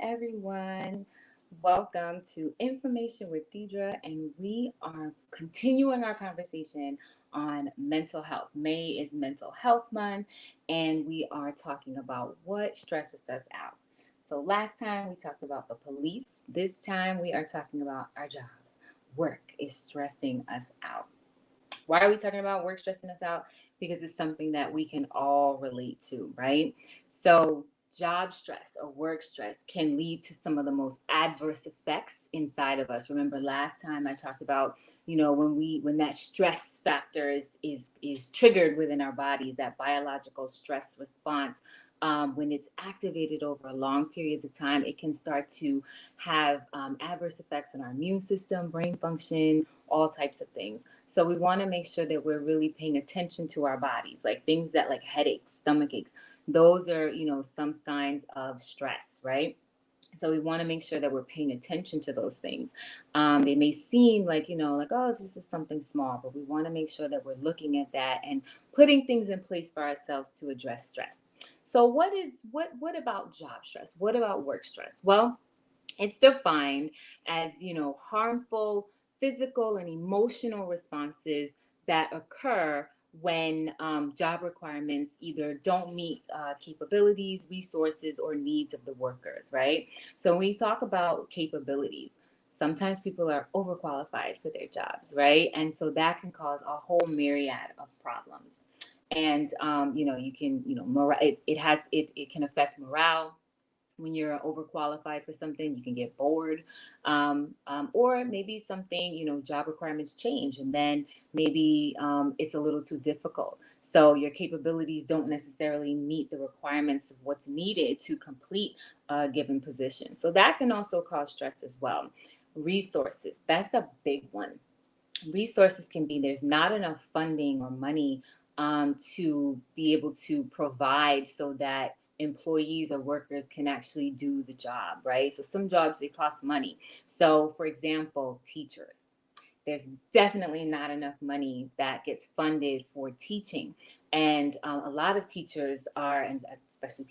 everyone. Welcome to InPHormation with Deidre, and we are continuing our conversation on mental health. May is Mental Health Month, and we are talking about what stresses us out. So, last time we talked about the police. This time we are talking about our jobs. Work is stressing us out. Why are we talking about work stressing us out? Because it's something that we can all relate to, right? So, job stress or work stress can lead to some of the most adverse effects inside of us. Remember last time I talked about, when that stress factor is triggered within our bodies, that biological stress response. When it's activated over long periods of time, it can start to have adverse effects on our immune system, brain function, all types of things. So we want to make sure that we're really paying attention to our bodies, like things that like headaches, stomach aches. Those are, some signs of stress, right? So we want to make sure that we're paying attention to those things. They may seem like, like, oh, it's just something small, but we want to make sure that we're looking at that and putting things in place for ourselves to address stress. So what about job stress? What about work stress? Well, it's defined as, harmful physical and emotional responses that occur when job requirements either don't meet capabilities, resources, or needs of the workers, right? So when we talk about capabilities, sometimes people are overqualified for their jobs, right? And so that can cause a whole myriad of problems. And you can, it can affect morale. When you're overqualified for something, you can get bored, or maybe something, job requirements change, and then maybe it's a little too difficult. So your capabilities don't necessarily meet the requirements of what's needed to complete a given position. So that can also cause stress as well. Resources, that's a big one. Resources can be there's not enough funding or money to be able to provide so that employees or workers can actually do the job, right? So some jobs, they cost money. So for example, teachers, there's definitely not enough money that gets funded for teaching. And a lot of teachers are, and especially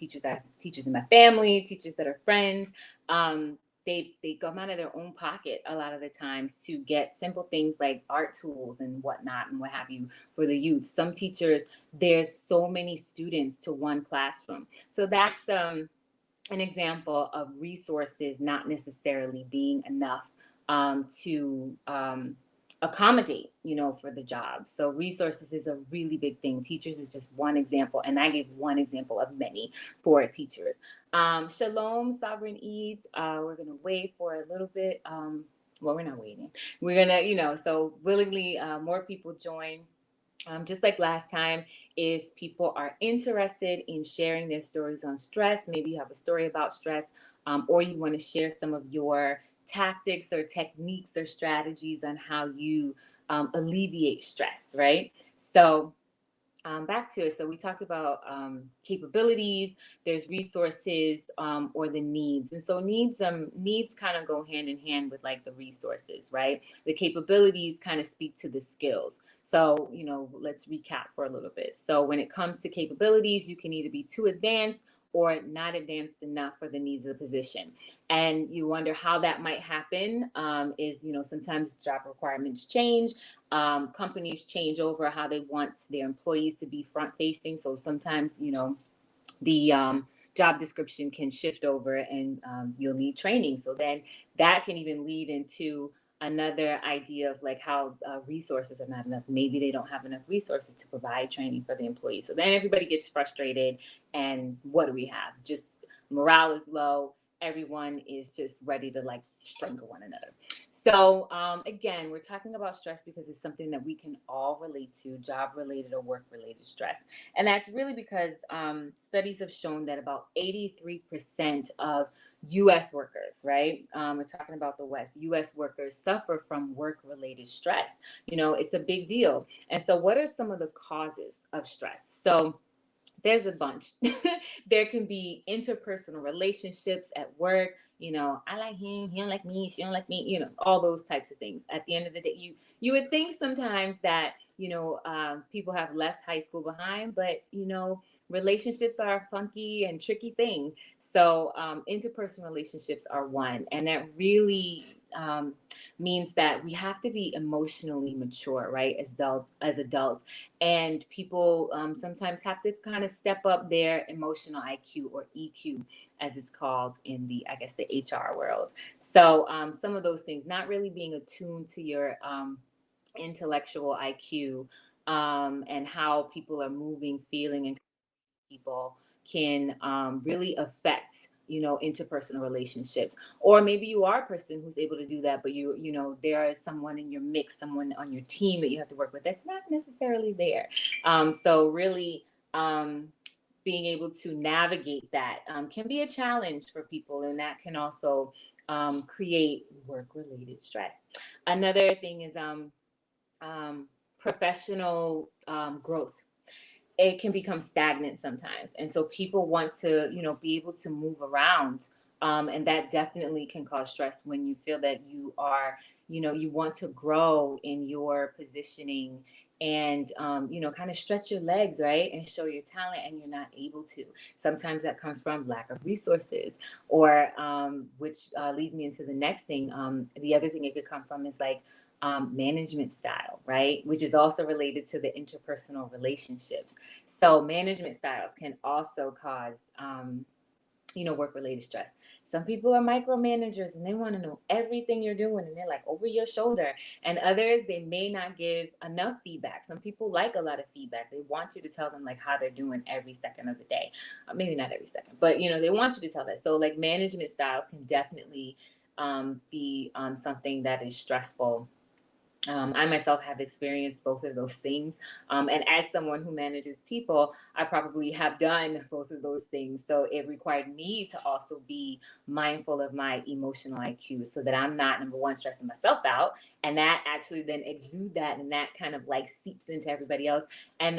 teachers in my family, teachers that are friends, they come out of their own pocket a lot of the times to get simple things like art tools and whatnot and what have you for the youth. Some teachers, there's so many students to one classroom. So that's an example of resources not necessarily being enough to accommodate, for the job. So resources is a really big thing. Teachers is just one example, and I gave one example of many for teachers. Shalom, Sovereign Eid. We're gonna wait for a little bit. Well, we're not waiting. We're gonna, so willingly more people join. Just like last time, if people are interested in sharing their stories on stress, maybe you have a story about stress, or you want to share some of your tactics or techniques or strategies on how you alleviate stress, right? So, back to it. So we talked about capabilities. There's resources or the needs, and so needs kind of go hand in hand with like the resources, right? The capabilities kind of speak to the skills. So let's recap for a little bit. So when it comes to capabilities, you can either be too advanced or not advanced enough for the needs of the position. And you wonder how that might happen. Is sometimes job requirements change, companies change over how they want their employees to be front facing. So sometimes, the job description can shift over and you'll need training. So then that can even lead into another idea of like how resources are not enough. Maybe they don't have enough resources to provide training for the employees. So then everybody gets frustrated. And what do we have? Just morale is low. Everyone is just ready to like strangle one another. So again, we're talking about stress because it's something that we can all relate to, job related or work related stress. And that's really because studies have shown that about 83% of US workers, right? We're talking about the West, US workers suffer from work related stress. It's a big deal. And so, what are some of the causes of stress? So, there's a bunch. There can be interpersonal relationships at work. I like him, he don't like me, she don't like me. All those types of things. At the end of the day, you would think sometimes that people have left high school behind, but relationships are a funky and tricky thing. So interpersonal relationships are one, and that really means that we have to be emotionally mature, right? As adults, and people sometimes have to kind of step up their emotional IQ, or EQ, as it's called in the, I guess, the HR world. So some of those things, not really being attuned to your intellectual IQ, and how people are moving, feeling, and people can really affect, interpersonal relationships. Or maybe you are a person who's able to do that, but there is someone in your mix, someone on your team that you have to work with that's not necessarily there. So really, being able to navigate that can be a challenge for people, and that can also create work related stress. Another thing is um, professional growth. It can become stagnant sometimes, and so people want to, be able to move around, and that definitely can cause stress when you feel that you are, you want to grow in your positioning, and kind of stretch your legs, right, and show your talent, and you're not able to. Sometimes that comes from lack of resources, or which leads me into the next thing. The other thing it could come from is like management style, right? Which is also related to the interpersonal relationships. So management styles can also cause, work related stress. Some people are micromanagers and they want to know everything you're doing, and they're like over your shoulder. And others, they may not give enough feedback. Some people like a lot of feedback. They want you to tell them like how they're doing every second of the day. Maybe not every second, but they want you to tell that. So like management styles can definitely be something that is stressful. I myself have experienced both of those things. And as someone who manages people, I probably have done both of those things. So it required me to also be mindful of my emotional IQ, so that I'm not, number one, stressing myself out. And that actually then exude that, and that kind of like seeps into everybody else. And,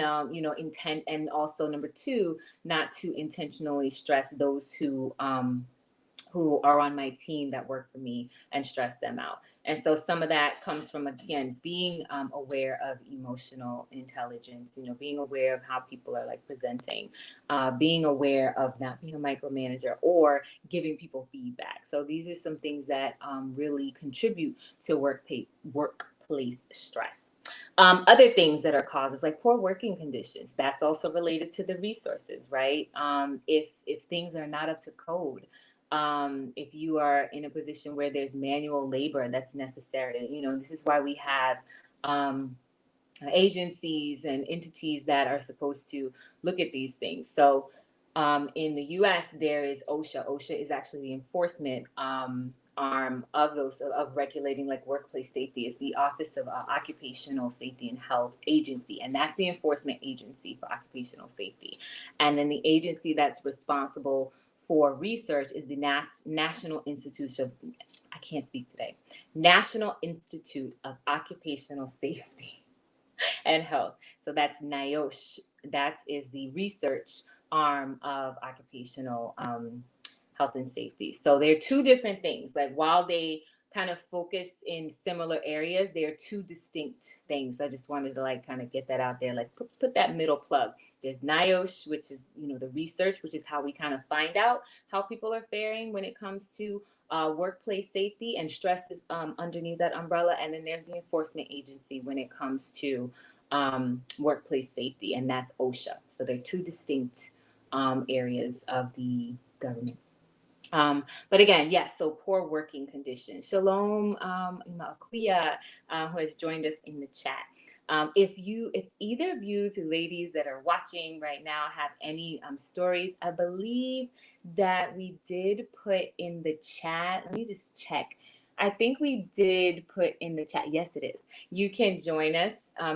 intent. And also, number two, not to intentionally stress those who are on my team that work for me, and stress them out. And so some of that comes from, again, being aware of emotional intelligence, being aware of how people are like presenting, being aware of not being a micromanager or giving people feedback. So these are some things that really contribute to workplace stress. Other things that are causes, like poor working conditions, that's also related to the resources, right? If things are not up to code, if you are in a position where there's manual labor that's necessary, this is why we have um, agencies and entities that are supposed to look at these things. So in the US, there is OSHA. OSHA is actually the enforcement arm of regulating like workplace safety. It's the Office of Occupational Safety and Health Agency, and that's the enforcement agency for occupational safety. And then the agency that's responsible for research is the National Institute of, I can't speak today, National Institute of Occupational Safety and Health. So that's NIOSH. That is the research arm of occupational health and safety. So they're two different things. Like while they kind of focus in similar areas, they are two distinct things. I just wanted to like kind of get that out there, like put that middle plug. There's NIOSH, which is the research, which is how we kind of find out how people are faring when it comes to workplace safety, and stress is underneath that umbrella. And then there's the enforcement agency when it comes to workplace safety, and that's OSHA. So they're two distinct areas of the government. But again, yes, so poor working conditions. Shalom, Akuya, who has joined us in the chat. If either of you two ladies that are watching right now have any stories, I believe that we did put in the chat. Let me just check. I think we did put in the chat. Yes, it is. You can join us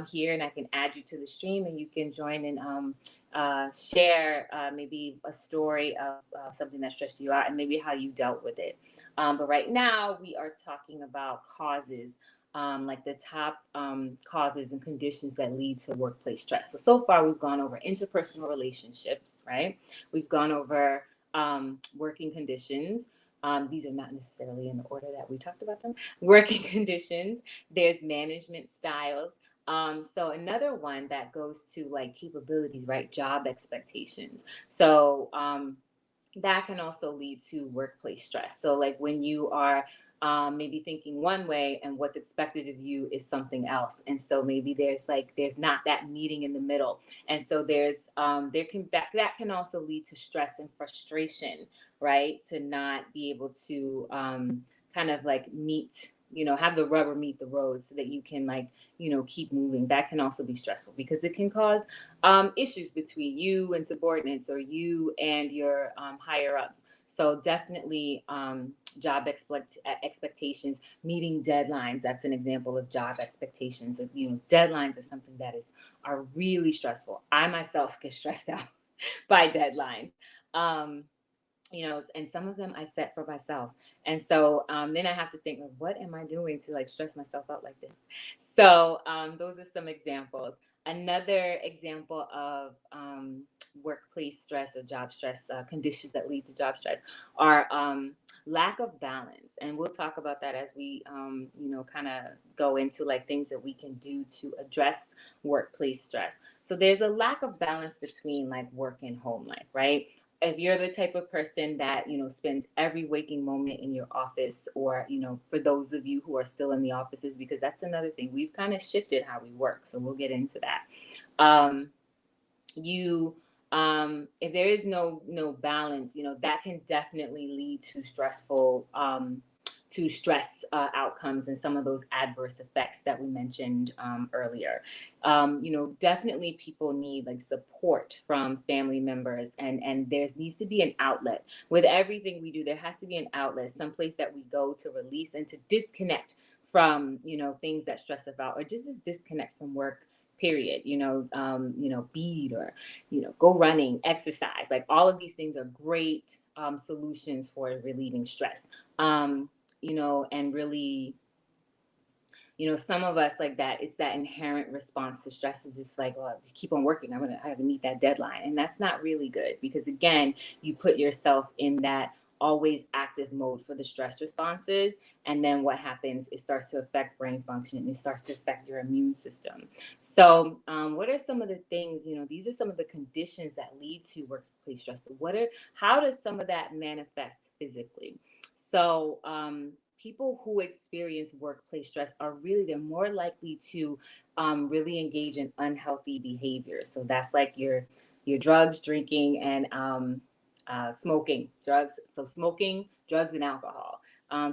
here, and I can add you to the stream, and you can join and share maybe a story of something that stressed you out, and maybe how you dealt with it. But right now, we are talking about causes, like the top causes and conditions that lead to workplace stress. So far, we've gone over interpersonal relationships, right? We've gone over working conditions. These are not necessarily in the order that we talked about them. Working conditions, there's management styles. So another one that goes to like capabilities, right? Job expectations. So that can also lead to workplace stress. So, like when you are maybe thinking one way and what's expected of you is something else, and so maybe there's not that meeting in the middle, and so that can also lead to stress and frustration, right? To not be able to kind of like meet, have the rubber meet the road so that you can like keep moving. That can also be stressful because it can cause issues between you and subordinates or you and your higher ups. So definitely expectations, meeting deadlines. That's an example of job expectations. Of deadlines are something that are really stressful. I myself get stressed out by deadlines. Um, and some of them I set for myself. And so then I have to think, like, what am I doing to like stress myself out like this? So those are some examples. Another example of workplace stress or job stress conditions that lead to job stress are lack of balance. And we'll talk about that as we, kind of go into like things that we can do to address workplace stress. So there's a lack of balance between like work and home life, right? If you're the type of person that spends every waking moment in your office, or for those of you who are still in the offices, because that's another thing, we've kind of shifted how we work, so we'll get into that. Um, you if there is no balance, that can definitely lead to stress outcomes and some of those adverse effects that we mentioned earlier. Definitely people need like support from family members, and there needs to be an outlet. With everything we do, there has to be an outlet, someplace that we go to release and to disconnect from things that stress us out, or just disconnect from work, period. Bead, or go running, exercise. Like all of these things are great solutions for relieving stress. And really, some of us, like that, it's that inherent response to stress is just like, well, keep on working, I have to meet that deadline. And that's not really good, because again, you put yourself in that always active mode for the stress responses. And then what happens, it starts to affect brain function, and it starts to affect your immune system. So what are some of the things, these are some of the conditions that lead to workplace stress, but how does some of that manifest physically? So people who experience workplace stress they're more likely to really engage in unhealthy behaviors. So that's like your drugs, drinking, and smoking. Smoking, drugs, and alcohol.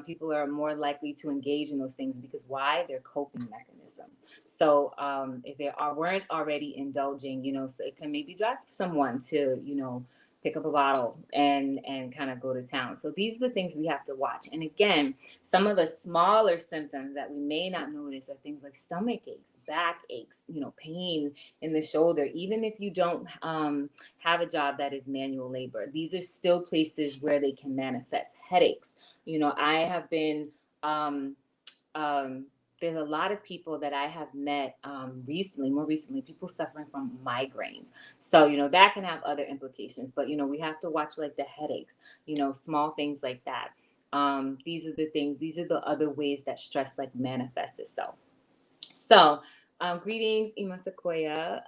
People are more likely to engage in those things because why? They're coping mechanisms. So if weren't already indulging, so it can maybe drive someone to, pick up a bottle and kind of go to town. So these are the things we have to watch. And again, some of the smaller symptoms that we may not notice are things like stomach aches, back aches, pain in the shoulder. Even if you don't have a job that is manual labor, these are still places where they can manifest. Headaches. I have been um, um, there's a lot of people that I have met more recently, people suffering from migraines. So, that can have other implications, but, we have to watch like the headaches, small things like that. These are the other ways that stress like manifests itself. So, greetings, Ima Sequoia.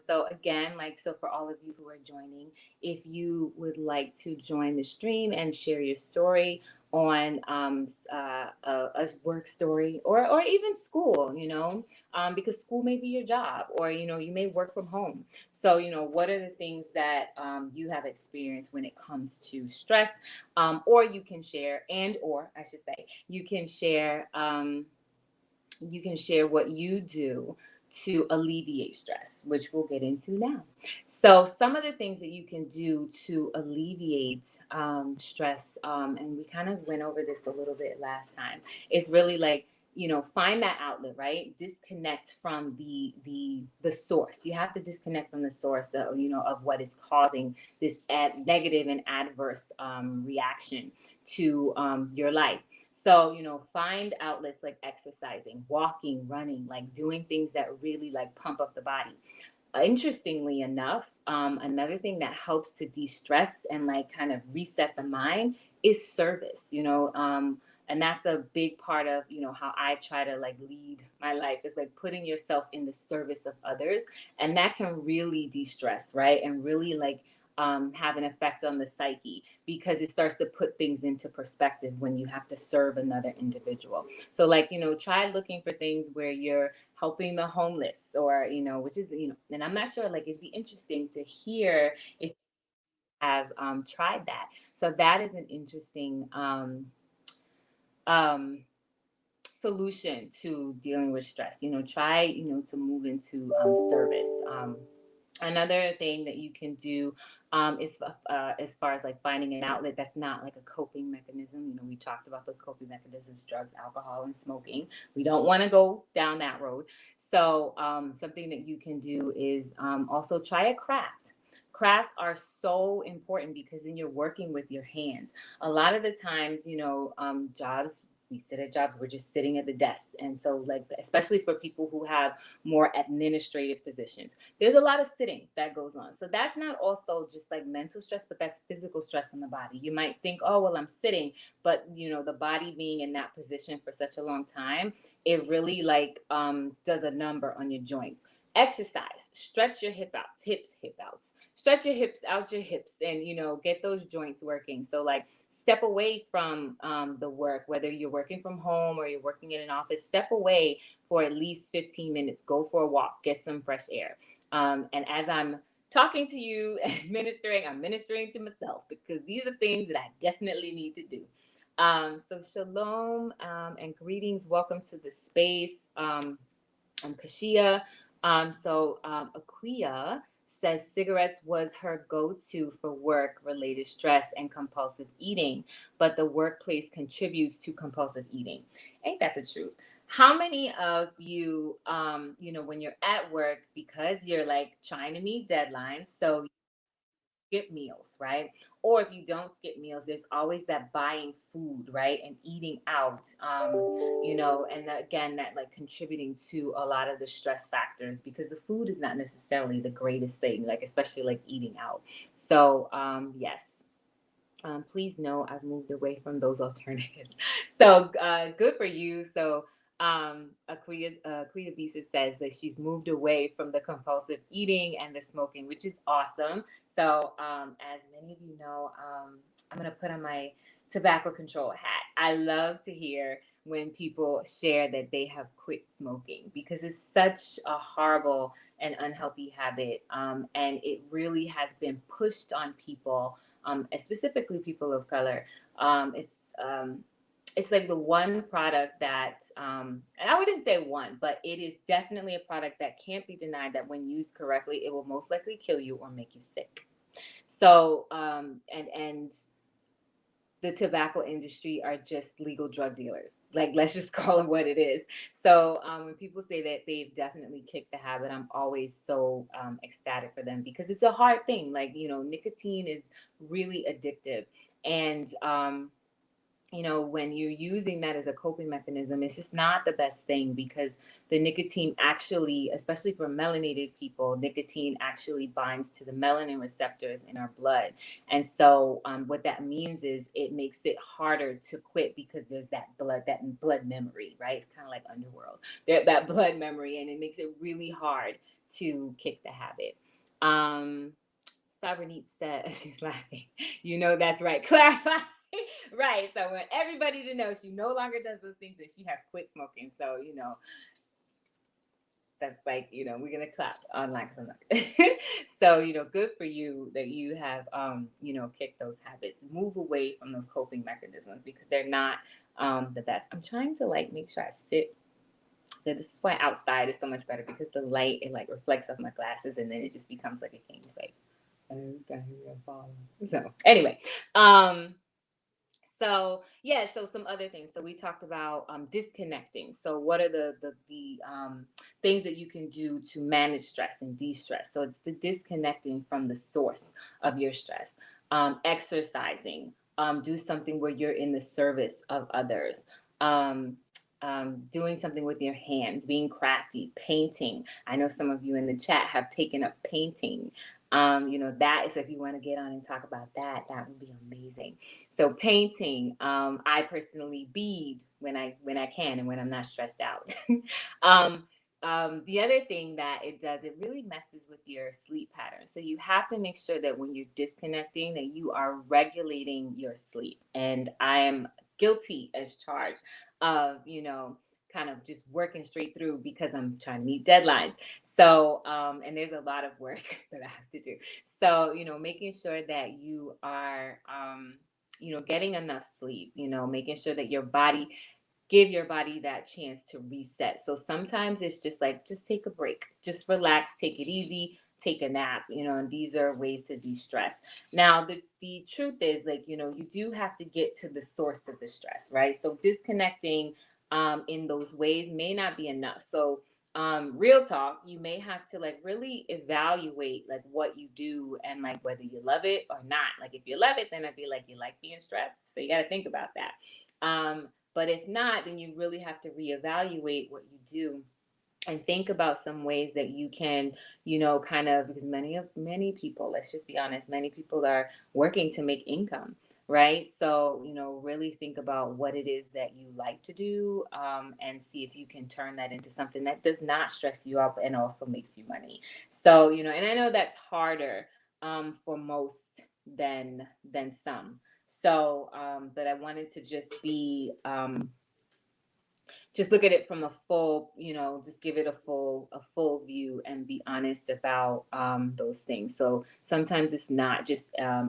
So again, so for all of you who are joining, if you would like to join the stream and share your story on a work story, or even school, because school may be your job, or you may work from home. So what are the things that you have experienced when it comes to stress, or you can share, or I should say, you can share what you do to alleviate stress, which we'll get into now. So, some of the things that you can do to alleviate stress, and we kind of went over this a little bit last time, is really like, find that outlet, right? Disconnect from the source. You have to disconnect from the source, of what is causing this negative and adverse reaction to your life. So, find outlets like exercising, walking, running, like doing things that really like pump up the body. Interestingly enough, another thing that helps to de-stress and like kind of reset the mind is service, and that's a big part of, how I try to like lead my life, is like putting yourself in the service of others. And that can really de-stress, right? And really like have an effect on the psyche, because it starts to put things into perspective when you have to serve another individual. So, like, try looking for things where you're helping the homeless, or, which is, and I'm not sure, like, it'd be interesting to hear if you have tried that. So, that is an interesting um, solution to dealing with stress. Try, to move into service. Another thing that you can do is as far as like finding an outlet that's not like a coping mechanism. We talked about those coping mechanisms: drugs, alcohol, and smoking. We don't want to go down that road. So something that you can do is also try a craft. Crafts are so important because then you're working with your hands. A lot of the times, jobs, we sit at jobs, we're just sitting at the desk. And so, like, especially for people who have more administrative positions, there's a lot of sitting that goes on. So that's not also just like mental stress, but that's physical stress on the body. You might think, oh, well, I'm sitting, but the body being in that position for such a long time, it really like does a number on your joints. Exercise, stretch your hip outs, stretch your hips out your hips, and get those joints working. So, like, step away from the work, whether you're working from home or you're working in an office. Step away for at least 15 minutes. Go for a walk, get some fresh air. And as I'm talking to you and ministering, I'm ministering to myself, because these are things that I definitely need to do. So shalom and greetings. Welcome to the space. I'm Kashia. Aquia says cigarettes was her go-to for work-related stress and compulsive eating, but the workplace contributes to compulsive eating. Ain't that the truth? How many of you, when you're at work, because you're like trying to meet deadlines, so skip meals, right? Or if you don't skip meals, there's always that buying food, right? And eating out, and again, that like contributing to a lot of the stress factors, because the food is not necessarily the greatest thing, like, especially like eating out. So, yes. Please know I've moved away from those alternatives. So good for you. So Aquia Bisa says that she's moved away from the compulsive eating and the smoking, which is awesome. So as many of you know, I'm going to put on my tobacco control hat. I love to hear when people share that they have quit smoking, because it's such a horrible and unhealthy habit. And it really has been pushed on people, specifically people of color. It's like the one product that, and I wouldn't say one, but it is definitely a product that can't be denied that when used correctly, it will most likely kill you or make you sick. So, and the tobacco industry are just legal drug dealers. Like, let's just call it what it is. So when people say that they've definitely kicked the habit, I'm always so ecstatic for them, because it's a hard thing. Like, nicotine is really addictive. And when you're using that as a coping mechanism, it's just not the best thing, because the nicotine actually, especially for melanated people, nicotine actually binds to the melanin receptors in our blood. And so what that means is it makes it harder to quit, because there's that blood memory, right? It's kind of like Underworld. That blood memory, and it makes it really hard to kick the habit. Sabernite said, she's laughing. That's right. Clarify. Right. So I want everybody to know she no longer does those things, and she has quit smoking. So, that's like, we're going to clap online. So, good for you that you have, kicked those habits. Move away from those coping mechanisms, because they're not the best. I'm trying to like make sure I sit. This is why outside is so much better, because the light, it like reflects off my glasses, and then it just becomes like a cane. It's like, so anyway, so yeah, so some other things. So we talked about disconnecting. So what are the things that you can do to manage stress and de-stress? So it's the disconnecting from the source of your stress. Exercising. Do something where you're in the service of others. Um, doing something with your hands, being crafty, painting. I know some of you in the chat have taken up painting. That is, if you want to get on and talk about that, that would be amazing. So painting, I personally bead when I can and when I'm not stressed out. um, the other thing that it does, it really messes with your sleep pattern. So you have to make sure that when you're disconnecting, that you are regulating your sleep. And I am guilty as charged of, kind of just working straight through because I'm trying to meet deadlines. So, and there's a lot of work that I have to do. So, making sure that you are, getting enough sleep, making sure that your body give your body that chance to reset. So sometimes it's just like, just take a break, just relax, take it easy, take a nap, and these are ways to de-stress. Now, the truth is, like, you do have to get to the source of the stress, right? So disconnecting in those ways may not be enough. So real talk, you may have to like really evaluate like what you do and like whether you love it or not. Like if you love it, then I'd be like, you like being stressed. So you got to think about that. But if not, then you really have to reevaluate what you do and think about some ways that you can, kind of, because many people, let's just be honest, many people are working to make income, right? So, really think about what it is that you like to do, and see if you can turn that into something that does not stress you out and also makes you money. So, and I know that's harder for most than some. So, but I wanted to just look at it from a full, just give it a full view and be honest about those things. So sometimes it's not just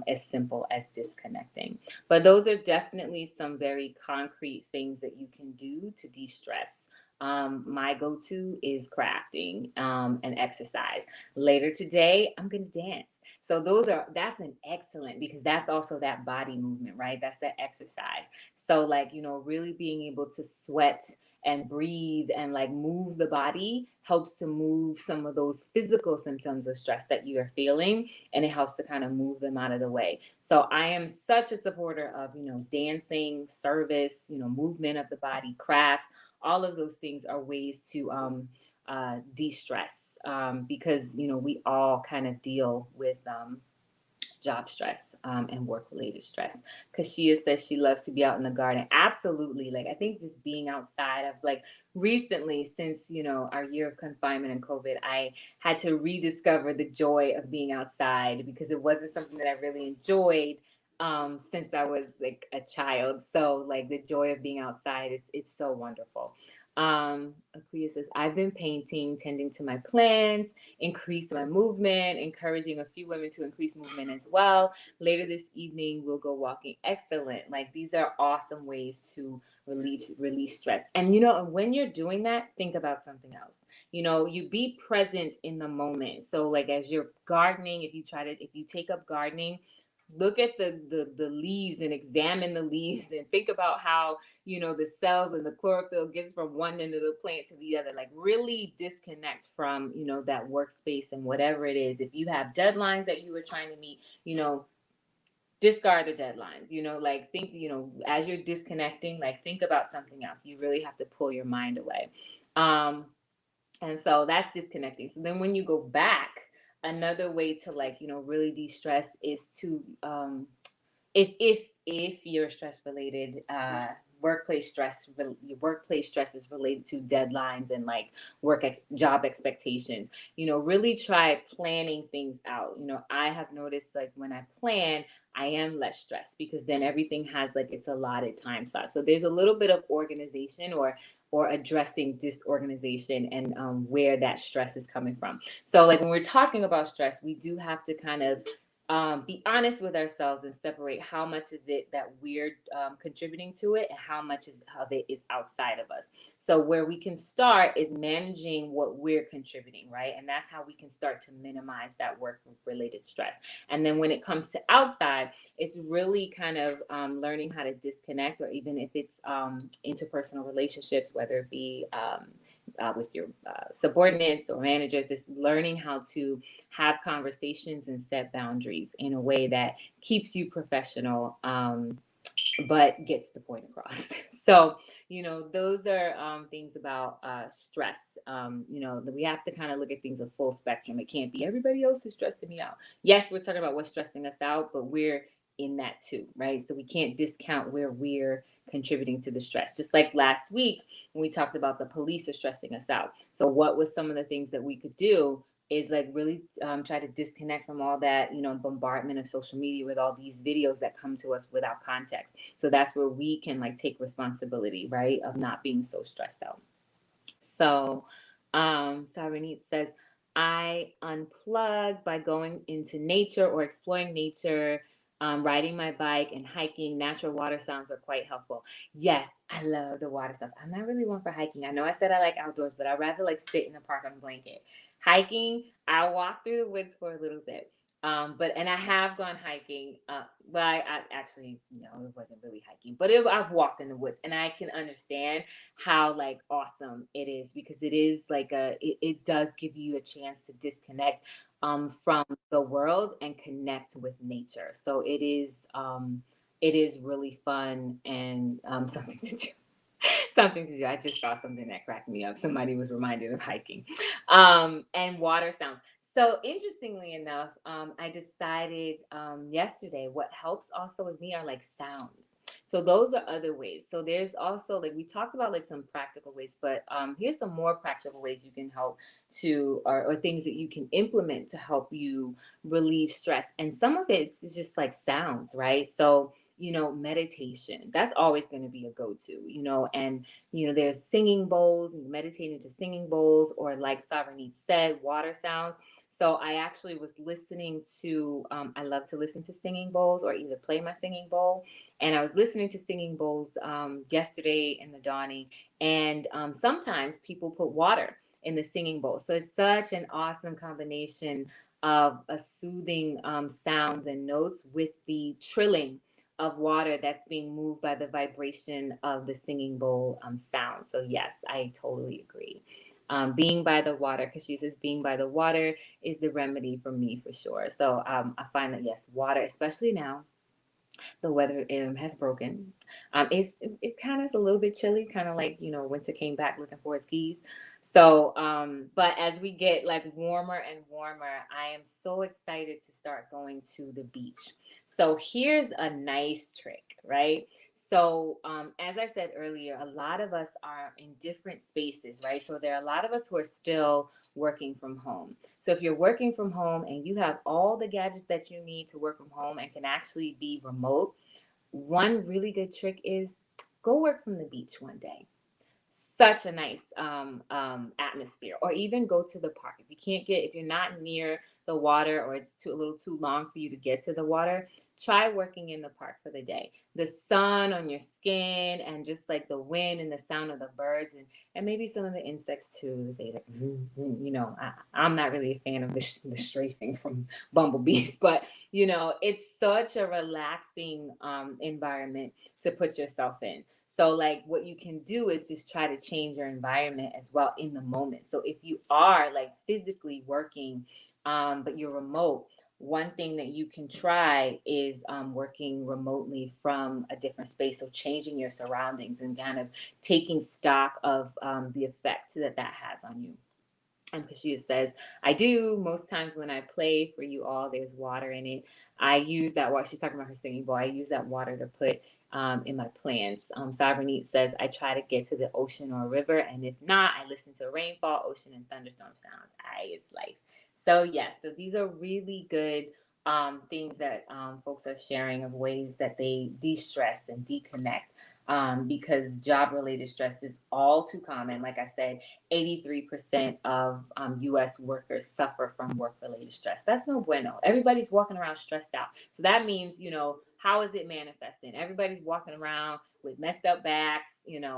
as simple as disconnecting, but those are definitely some very concrete things that you can do to de-stress. My go-to is crafting and exercise. Later today, I'm gonna dance. So that's an excellent, because that's also that body movement, right? That's that exercise. So like, really being able to sweat and breathe and like move the body helps to move some of those physical symptoms of stress that you are feeling, and it helps to kind of move them out of the way. So I am such a supporter of, dancing, service, movement of the body, crafts. All of those things are ways to de-stress, because we all kind of deal with job stress and work related stress. Because she says she loves to be out in the garden. Absolutely. Like, I think just being outside of like recently, since, our year of confinement and COVID, I had to rediscover the joy of being outside because it wasn't something that I really enjoyed since I was like a child. So like the joy of being outside, it's so wonderful. Akuya says, I've been painting, tending to my plants, increase my movement, encouraging a few women to increase movement as well. Later this evening, we'll go walking. Excellent. Like these are awesome ways to release stress. And when you're doing that, think about something else. You be present in the moment. So like as you're gardening, if you take up gardening, look at the leaves and examine the leaves and think about how the cells and the chlorophyll gets from one end of the plant to the other. Like really disconnect from that workspace and whatever it is. If you have deadlines that you were trying to meet, discard the deadlines. Like think, as you're disconnecting, like think about something else. You really have to pull your mind away. And so that's disconnecting. So then when you go back, another way to like really de-stress is to if your stress related your workplace stress is related to deadlines and like job expectations, really try planning things out. I have noticed like when I plan, I am less stressed because then everything has like its allotted time slot. So there's a little bit of organization or addressing disorganization and where that stress is coming from. So like when we're talking about stress, we do have to kind of be honest with ourselves and separate how much is it that we're contributing to it and how much of it is outside of us. So where we can start is managing what we're contributing, right? And that's how we can start to minimize that work related stress. And then when it comes to outside, it's really kind of learning how to disconnect, or even if it's interpersonal relationships, whether it be with your subordinates or managers, is learning how to have conversations and set boundaries in a way that keeps you professional, but gets the point across. So, those are things about stress. That we have to kind of look at things a full spectrum. It can't be everybody else is stressing me out. Yes, we're talking about what's stressing us out, but we're in that too, right? So we can't discount where we're contributing to the stress. Just like last week when we talked about the police are stressing us out. So what was some of the things that we could do is like really try to disconnect from all that, bombardment of social media with all these videos that come to us without context. So that's where we can like take responsibility, right, of not being so stressed out. So, Saranit says, I unplug by going into nature or exploring nature, riding my bike and hiking. Natural water sounds are quite helpful. Yes, I love the water sounds. I'm not really one for hiking. I know I said I like outdoors, but I'd rather like sit in the park on a blanket. Hiking, I walk through the woods for a little bit. And I have gone hiking. Well, I actually, no, it wasn't really hiking, but I've walked in the woods, and I can understand how like awesome it is, because it is like it does give you a chance to disconnect from the world and connect with nature. So it is really fun and something to do. Something to do. I just saw something that cracked me up. Somebody was reminded of hiking. And water sounds. So interestingly enough, I decided yesterday what helps also with me are like sounds. So those are other ways. So there's also like we talked about like some practical ways, but here's some more practical ways you can help or things that you can implement to help you relieve stress. And some of it is just like sounds, right? So meditation, that's always going to be a go-to, and there's singing bowls, and meditating to singing bowls, or like Savarneet said, water sounds. So I actually was listening to, I love to listen to singing bowls or either play my singing bowl. And I was listening to singing bowls yesterday in the dawning. And sometimes people put water in the singing bowl. So it's such an awesome combination of a soothing sounds and notes with the trilling of water that's being moved by the vibration of the singing bowl sound. So yes, I totally agree. Being by the water, because she says being by the water is the remedy for me for sure. So I find that yes, water, especially now, the weather has broken. It kind of is a little bit chilly, kind of like winter came back looking for its keys. So, but as we get like warmer and warmer, I am so excited to start going to the beach. So here's a nice trick, right? So, as I said earlier, a lot of us are in different spaces, right? So there are a lot of us who are still working from home. So if you're working from home and you have all the gadgets that you need to work from home and can actually be remote, one really good trick is go work from the beach one day. Such a nice atmosphere. Or even go to the park. If you're not near the water, or it's a little too long for you to get to the water, try working in the park for the day. The sun on your skin, and just like the wind and the sound of the birds, and maybe some of the insects too. They like, I'm not really a fan of the strafing from bumblebees, but it's such a relaxing environment to put yourself in. So, like, what you can do is just try to change your environment as well in the moment. So, if you are like physically working, but you're remote, one thing that you can try is working remotely from a different space. So, changing your surroundings and kind of taking stock of the effect that has on you. And Kashia says, I do. Most times when I play for you all, there's water in it. I use that water. She's talking about her singing bowl. I use that water to put in my plants. Sabernite says, I try to get to the ocean or a river. And if not, I listen to rainfall, ocean, and thunderstorm sounds. It's life. So, yes, so these are really good things that folks are sharing of ways that they de stress and deconnect. Because job related stress is all too common. Like I said, 83% of US workers suffer from work related stress. That's no bueno. Everybody's walking around stressed out. So that means, how is it manifesting? Everybody's walking around with messed up backs,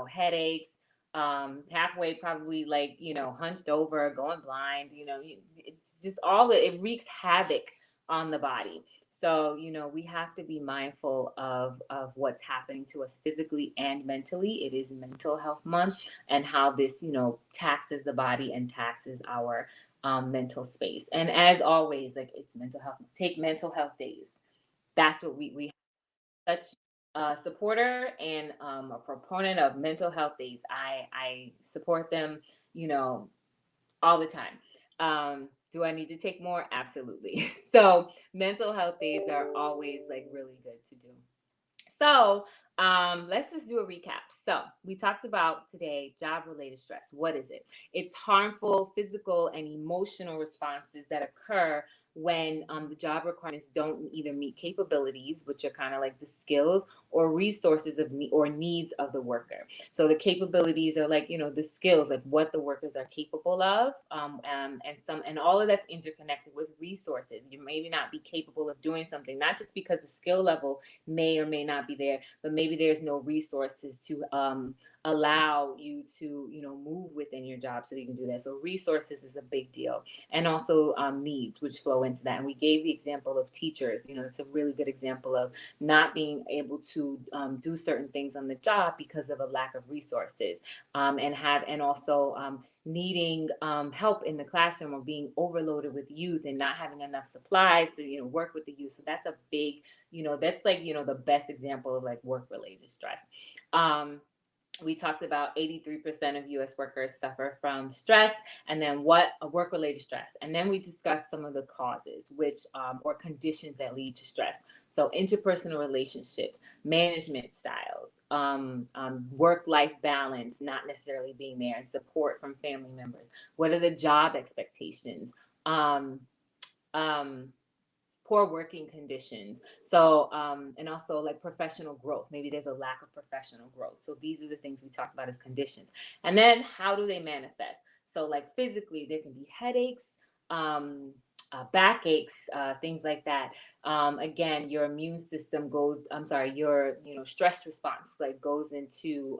headaches, halfway probably like, hunched over, going blind, it's just it wreaks havoc on the body. So, we have to be mindful of what's happening to us physically and mentally. It is Mental Health Month, and how this, taxes the body and taxes our mental space. And as always, like it's mental health. Take mental health days. That's what we have such a supporter and a proponent of mental health days. I support them, you know, all the time. Do I need to take more? Absolutely. So mental health days are always like really good to do. So Let's just do a recap. So we talked about today job-related stress. What is it? It's harmful physical and emotional responses that occur when the job requirements don't either meet capabilities, which are kind of like the skills or resources or needs of the worker. So the capabilities are like, the skills, like what the workers are capable of, and all of that's interconnected with resources. You maybe not be capable of doing something, not just because the skill level may or may not be there, but maybe there's no resources to allow you to, move within your job so that you can do that. So resources is a big deal, and also needs, which flow into that. And we gave the example of teachers. It's a really good example of not being able to do certain things on the job because of a lack of resources, and also needing help in the classroom, or being overloaded with youth and not having enough supplies to work with the youth. So that's a big, that's like the best example of like work related stress. We talked about 83% of US workers suffer from stress, and then what a work related stress. And then we discussed some of the causes, which or conditions that lead to stress. So interpersonal relationships, management styles, work life balance not necessarily being there, and support from family members. What are the job expectations? Um, um, Poor working conditions. So, and also like professional growth. Maybe there's a lack of professional growth. So these are the things we talk about as conditions. And then how do they manifest? So like physically, there can be headaches, backaches, things like that. Again, your immune system your, stress response like goes into,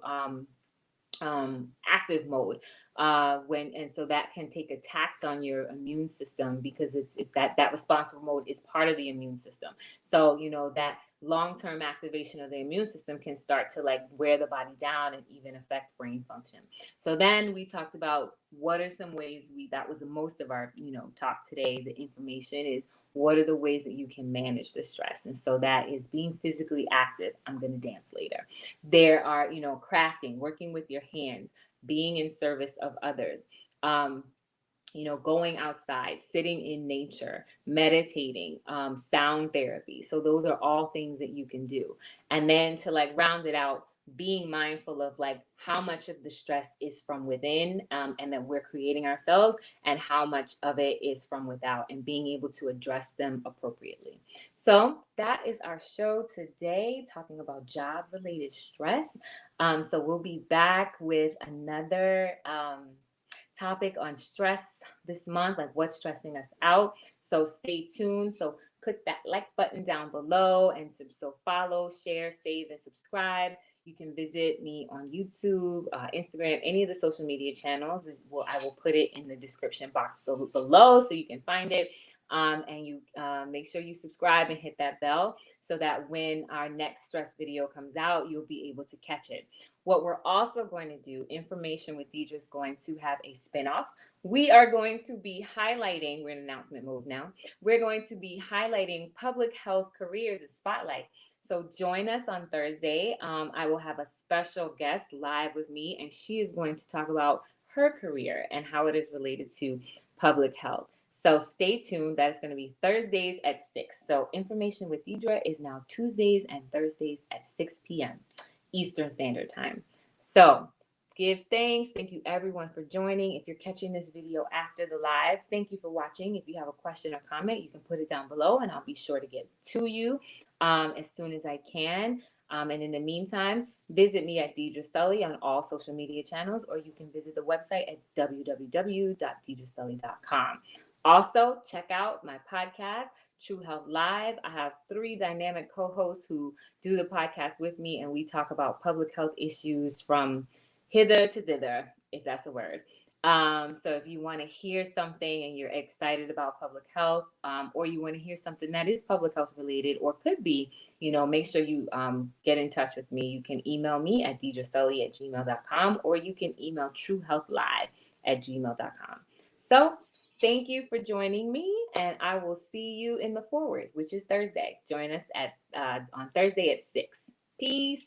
active mode, so that can take a tax on your immune system, because that responsive mode is part of the immune system. So that long-term activation of the immune system can start to like wear the body down and even affect brain function. So then we talked about what are some ways that was the most of our talk today. The information is, what are the ways that you can manage the stress? And so that is being physically active. I'm going to dance later. There are, crafting, working with your hands, being in service of others, going outside, sitting in nature, meditating, sound therapy. So those are all things that you can do. And then to like round it out, being mindful of like how much of the stress is from within, and that we're creating ourselves, and how much of it is from without, and being able to address them appropriately. So that is our show today, talking about job related stress. So we'll be back with another topic on stress this month, like what's stressing us out. So stay tuned. So click that like button down below, and so follow, share, save, and subscribe. You can visit me on YouTube, Instagram, any of the social media channels. I will put it in the description box below so you can find it. And you make sure you subscribe and hit that bell so that when our next stress video comes out, you'll be able to catch it. What we're also going to do, InPHormation with Deidre is going to have a spinoff. We are going to be highlighting, we're in announcement mode now, we're going to be highlighting public health careers and spotlight. So join us on Thursday. I will have a special guest live with me, and she is going to talk about her career and how it is related to public health. So stay tuned. That's going to be Thursdays at 6. So InPHormation with Deidre is now Tuesdays and Thursdays at 6 p.m. Eastern Standard Time. So give thanks. Thank you everyone for joining. If you're catching this video after the live, thank you for watching. If you have a question or comment, you can put it down below and I'll be sure to get to you as soon as I can. And in the meantime, visit me at Deidre Sully on all social media channels, or you can visit the website at www.deidresully.com. Also, check out my podcast, True Health Live. I have 3 dynamic co-hosts who do the podcast with me, and we talk about public health issues from hither to thither, if that's a word. So if you want to hear something and you're excited about public health, or you want to hear something that is public health related or could be, make sure you get in touch with me. You can email me at deidresully@gmail.com, or you can email truehealthlive@gmail.com. So thank you for joining me, and I will see you in the forward, which is Thursday. Join us on Thursday at 6. Peace.